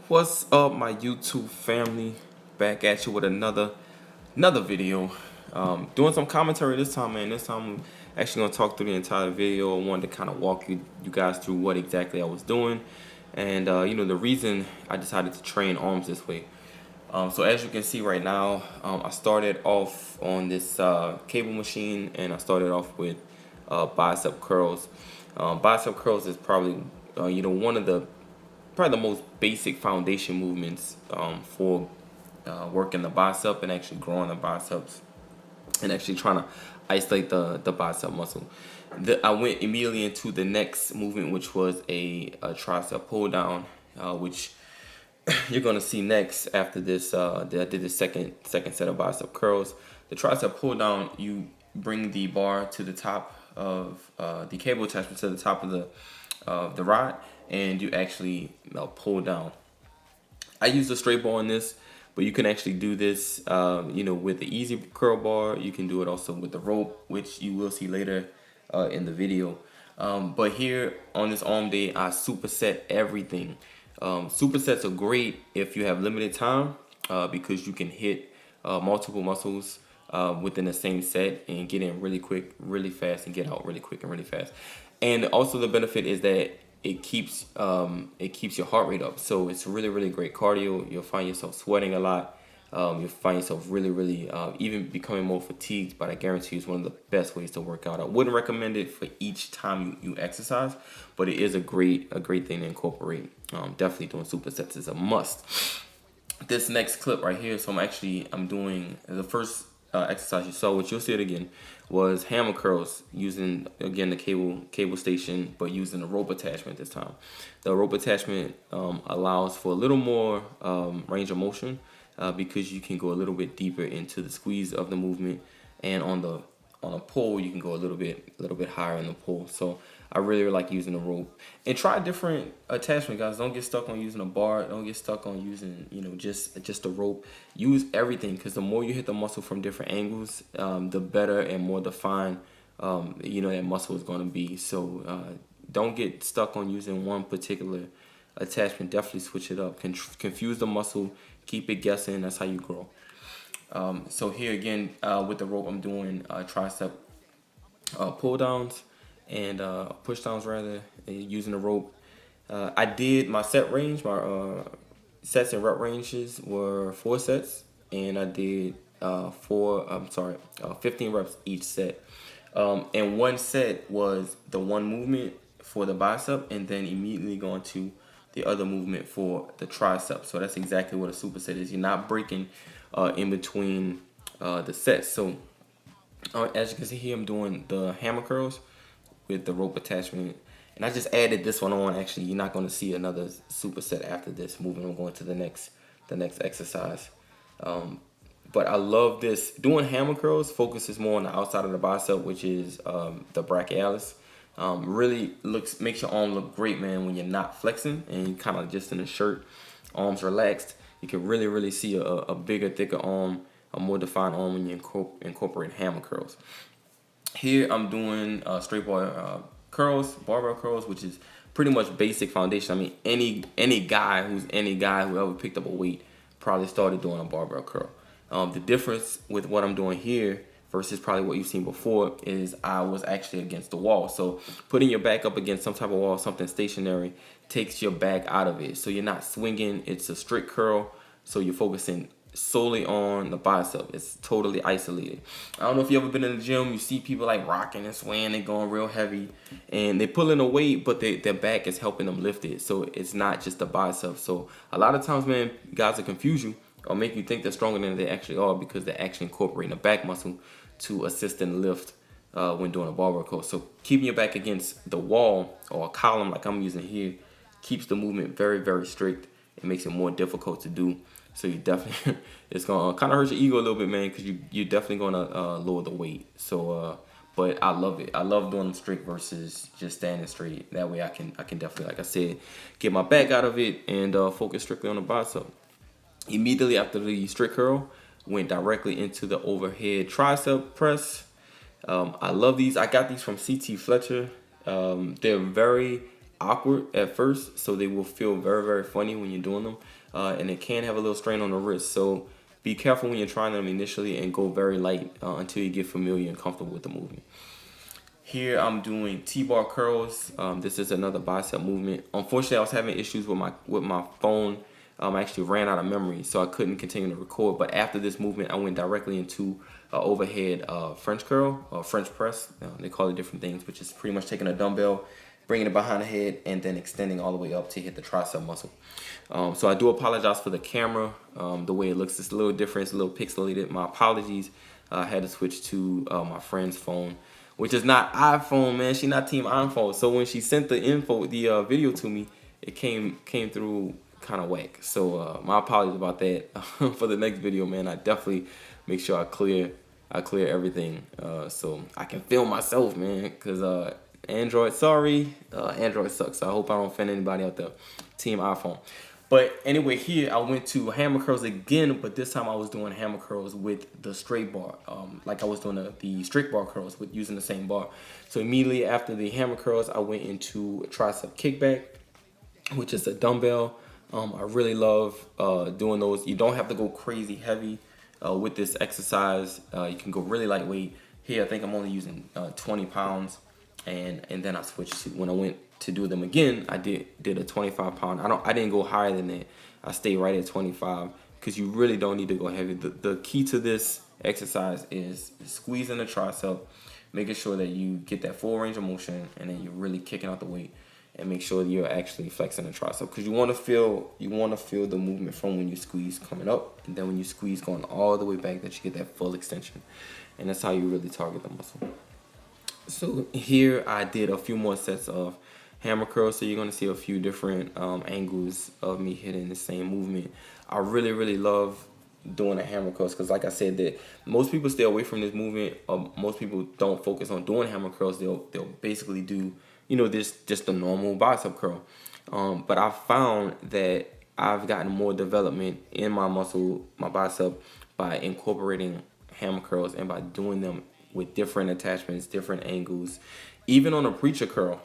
What's up, my YouTube family? Back at you with another video. Doing some commentary this time, man. This time I'm actually gonna talk through the entire video. I wanted to kind of walk you guys through what exactly I was doing, and the reason I decided to train arms this way. So as you can see right now, I started off on this cable machine, and I started off with bicep curls. Bicep curls is probably one of the probably the most basic foundation movements for working the bicep and actually growing the biceps and actually trying to isolate the bicep muscle. I went immediately into the next movement, which was a tricep pull down, which you're gonna see next after this. That I did the second set of bicep curls. The tricep pull down, you bring the bar to the top of the cable attachment to the top of the rod, and you actually pull down. I use a straight bar on this, but you can actually do this, with the easy curl bar. You can do it also with the rope, which you will see later in the video. But here on this arm day, I superset everything. Supersets are great if you have limited time because you can hit multiple muscles within the same set and get in really quick, really fast, and get out really quick and really fast. And also the benefit is that it keeps your heart rate up. So it's really great cardio. You'll find yourself sweating a lot. You'll find yourself really even becoming more fatigued. But I guarantee you, it's one of the best ways to work out. I wouldn't recommend it for each time you exercise, but it is a great thing to incorporate. Definitely doing supersets is a must. This next clip right here, so I'm doing the first exercise you saw, which you'll see it again, was hammer curls using again the cable station, but using a rope attachment this time. The rope attachment allows for a little more range of motion because you can go a little bit deeper into the squeeze of the movement, and on a pull you can go a little bit higher in the pull. So I really like using the rope. And try different attachment, guys. Don't get stuck on using a bar. Don't get stuck on using just a rope. Use everything, because the more you hit the muscle from different angles, the better and more defined that muscle is going to be. So don't get stuck on using one particular attachment. Definitely switch it up. Confuse the muscle. Keep it guessing. That's how you grow. So here again with the rope, I'm doing tricep pull downs and push downs rather, using the rope. I did my set range, my sets and rep ranges were 4 sets, and I did 15 reps each set. And one set was the one movement for the bicep, and then immediately going to the other movement for the tricep. So that's exactly what a superset is. You're not breaking in between the sets. So as you can see here, I'm doing the hammer curls with the rope attachment, and I just added this one on. Actually, you're not going to see another superset after this movement. I'm going to the next exercise. But I love this. Doing hammer curls focuses more on the outside of the bicep, which is the brachialis. Really makes your arm look great, man, when you're not flexing and you're kind of just in a shirt, arms relaxed. You can really see a bigger, thicker arm, a more defined arm when you incorporate hammer curls. Here I'm doing straight bar curls, barbell curls, which is pretty much basic foundation. I mean, any guy who ever picked up a weight probably started doing a barbell curl. The difference with what I'm doing here versus probably what you've seen before is I was actually against the wall. So putting your back up against some type of wall, something stationary, takes your back out of it. So you're not swinging. It's a strict curl. So you're focusing solely on the bicep. It's totally isolated. I don't know if you ever been in the gym, you see people like rocking and swaying and going real heavy, and they're pulling a weight, but their back is helping them lift it. So it's not just the bicep. So a lot of times, man, guys will confuse you or make you think they're stronger than they actually are, because they're actually incorporating a back muscle to assist in lift when doing a barbell curl. So keeping your back against the wall or a column like I'm using here keeps the movement very strict. It makes it more difficult to do. So you definitely, it's gonna kind of hurt your ego a little bit, man, because you're definitely gonna lower the weight. So, but I love it. I love doing them straight versus just standing straight. That way I can definitely, like I said, get my back out of it and focus strictly on the bicep. Immediately after the strict curl, went directly into the overhead tricep press. I love these. I got these from CT Fletcher. They're very awkward at first, so they will feel very, very funny when you're doing them, and it can have a little strain on the wrist. So be careful when you're trying them initially, and go very light until you get familiar and comfortable with the movement. Here I'm doing T-bar curls. This is another bicep movement. Unfortunately, I was having issues with my phone. I actually ran out of memory, so I couldn't continue to record. But after this movement, I went directly into overhead French curl or French press. They call it different things, which is pretty much taking a dumbbell, bringing it behind the head, and then extending all the way up to hit the tricep muscle. So I do apologize for the camera. The way it looks is a little different. It's a little pixelated. My apologies. I had to switch to my friend's phone, which is not iPhone, man. She not team iPhone. So when she sent the video to me, it came through kind of whack. So my apologies about that. For the next video, man, I definitely make sure I clear everything so I can film myself, man. Because Android, sorry, Android sucks. So I hope I don't offend anybody out there. Team iPhone. But anyway, here I went to hammer curls again, but this time I was doing hammer curls with the straight bar, like I was doing the strict bar curls with using the same bar. So immediately after the hammer curls, I went into a tricep kickback, which is a dumbbell. I really love doing those. You don't have to go crazy heavy with this exercise. You can go really lightweight. Here, I think I'm only using 20 pounds. And then I switched to, when I went to do them again, I did a 25 pound. I didn't go higher than that. I stayed right at 25 because you really don't need to go heavy. The key to this exercise is squeezing the tricep, making sure that you get that full range of motion, and then you're really kicking out the weight, and make sure you're actually flexing the tricep, because you want to feel the movement from when you squeeze coming up, and then when you squeeze going all the way back, that you get that full extension, and that's how you really target the muscle. So here I did a few more sets of hammer curls, so you're going to see a few different angles of me hitting the same movement. I really love doing the hammer curls because, like I said, that most people stay away from this movement. Most people don't focus on doing hammer curls. They'll basically do, this just a normal bicep curl. But I found that I've gotten more development in my muscle, my bicep, by incorporating hammer curls and by doing them with different attachments, different angles, even on a preacher curl.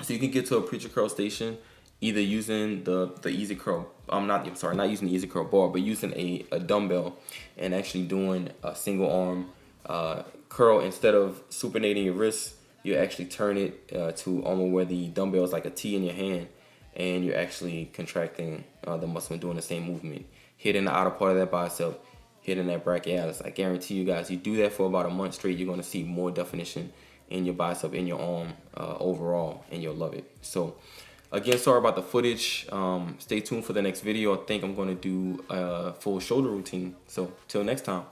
So you can get to a preacher curl station either using the easy curl. Not using the easy curl bar, but using a dumbbell and actually doing a single arm curl. Instead of supinating your wrist, you actually turn it to almost where the dumbbell is like a T in your hand, and you're actually contracting the muscle and doing the same movement, hitting the outer part of that bicep, hitting that brachialis. I guarantee you guys, you do that for about a month straight, you're going to see more definition in your bicep, in your arm overall, and you'll love it. So again, sorry about the footage. Stay tuned for the next video. I think I'm going to do a full shoulder routine. So till next time.